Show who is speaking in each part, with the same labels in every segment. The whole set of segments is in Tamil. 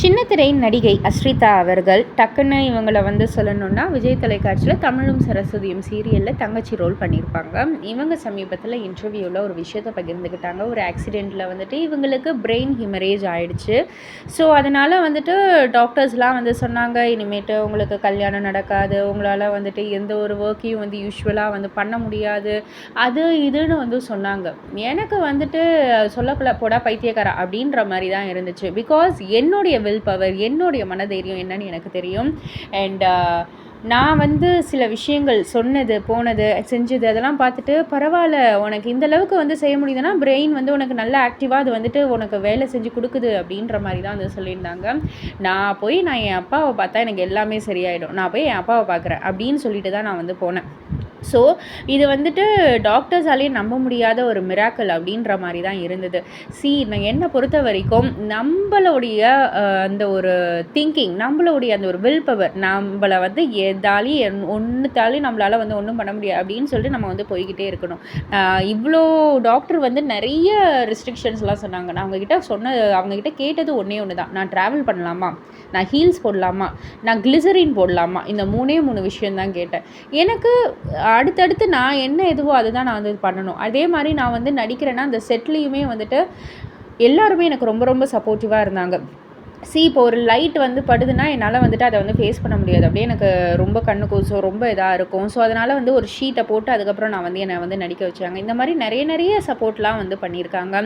Speaker 1: சின்னத்திரை நடிகை அஸ்ரிதா அவர்கள் டக்குன்னு இவங்கள சொல்லணுன்னா விஜய் தொலைக்காட்சியில் தமிழும் சரஸ்வதியும் சீரியலில் தங்கச்சி ரோல் பண்ணியிருப்பாங்க. இவங்க சமீபத்தில் இன்டர்வியூவில் ஒரு விஷயத்தை பகிர்ந்துக்கிட்டாங்க. ஒரு ஆக்சிடெண்ட்டில் இவங்களுக்கு பிரெயின் ஹிமரேஜ் ஆயிடுச்சு. ஸோ அதனால் டாக்டர்ஸ்லாம் சொன்னாங்க, இனிமேட்டு உங்களுக்கு கல்யாணம் நடக்காது, உங்களால் எந்த ஒரு ஒர்க்கையும் யூஸ்வலாக பண்ண முடியாது, அது இதுன்னு சொன்னாங்க. எனக்கு சொல்ல போடா பைத்தியக்காரா அப்படின்ற மாதிரி தான் இருந்துச்சு. பிகாஸ் என்னுடைய வில் பவர், என்னுடைய மனதைரியம் என்னன்னு எனக்கு தெரியும். அண்ட் நான் சில விஷயங்கள் சொன்னது, போனது, செஞ்சது அதெல்லாம் பார்த்துட்டு பரவாயில்ல, உனக்கு இந்த அளவுக்கு செய்ய முடியுதுன்னா பிரெயின் உனக்கு நல்லா ஆக்டிவாக அது உனக்கு வேலை செஞ்சு கொடுக்குது அப்படின்ற மாதிரி தான் சொல்லியிருந்தாங்க. நான் என் அப்பாவை பார்த்தா எனக்கு எல்லாமே சரியாயிடும், நான் போய் என் அப்பாவை பார்க்குறேன் அப்படின்னு சொல்லிட்டு தான் நான் போனேன். ஸோ இது டாக்டர்ஸாலே நம்ப முடியாத ஒரு மிராக்கிள் அப்படின்ற மாதிரி தான் இருந்தது. நான் என்னை பொறுத்த வரைக்கும் நம்மளுடைய அந்த ஒரு திங்கிங், நம்மளுடைய அந்த ஒரு வில் பவர், நம்மளை எதாலையும் ஒன்றுத்தாலையும் நம்மளால் ஒன்றும் பண்ண முடியாது அப்படின்னு சொல்லிட்டு நம்ம போய்கிட்டே இருக்கணும். இவ்வளோ டாக்டர் நிறைய ரெஸ்ட்ரிக்ஷன்ஸ்லாம் சொன்னாங்க. நான் அவங்கக்கிட்ட கேட்டது ஒன்று தான், நான் ட்ராவல் பண்ணலாமா, நான் ஹீல்ஸ் போடலாமா, நான் கிளிசரின் போடலாமா, இந்த 3 விஷயம் தான் கேட்டேன். எனக்கு அடுத்தடுத்து நான் என்ன எதுவோ அதுதான் நான் பண்ணணும். அதே மாதிரி நான் நடிக்கிறேன்னா அந்த செட்லேயுமே எல்லாருமே எனக்கு ரொம்ப ரொம்ப சப்போர்ட்டிவாக இருந்தாங்க. இப்போ ஒரு லைட் படுதுன்னா என்னால் அதை ஃபேஸ் பண்ண முடியாது. அப்படியே எனக்கு ரொம்ப கண்ணு கூசும், ரொம்ப இதாக இருக்கும். ஸோ அதனால் ஒரு ஷீட்டை போட்டு அதுக்கப்புறம் நான் என்னை நடிக்க வச்சாங்க. இந்த மாதிரி நிறைய சப்போர்ட்லாம் பண்ணியிருக்காங்க.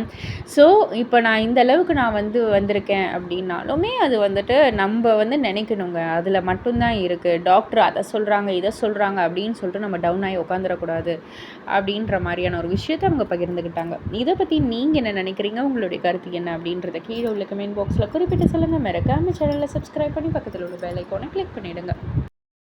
Speaker 1: ஸோ இப்போ நான் இந்த அளவுக்கு நான் வந்திருக்கேன் அப்படின்னாலுமே அது நம்ம நினைக்கணுங்க. அதில் மட்டும்தான் இருக்குது. டாக்டர் அதை சொல்கிறாங்க, இதை சொல்கிறாங்க அப்படின்னு சொல்லிட்டு நம்ம டவுன் ஆகி உட்காந்துடக்கூடாது அப்படின்ற மாதிரியான ஒரு விஷயத்தை அவங்க பகிர்ந்துக்கிட்டாங்க. இதை பற்றி நீங்கள் என்ன நினைக்கிறீங்க, உங்களுடைய கருத்து என்ன அப்படின்றத கீழே உள்ள கமெண்ட் பாக்ஸில் குறிப்பிட்டு சொல்லுங்கள். மறக்காம சேனலை சப்ஸ்கிரைப் பண்ணி பக்கத்தில் உள்ள பெல் ஐகானை கிளிக் பண்ணிவிடுங்க.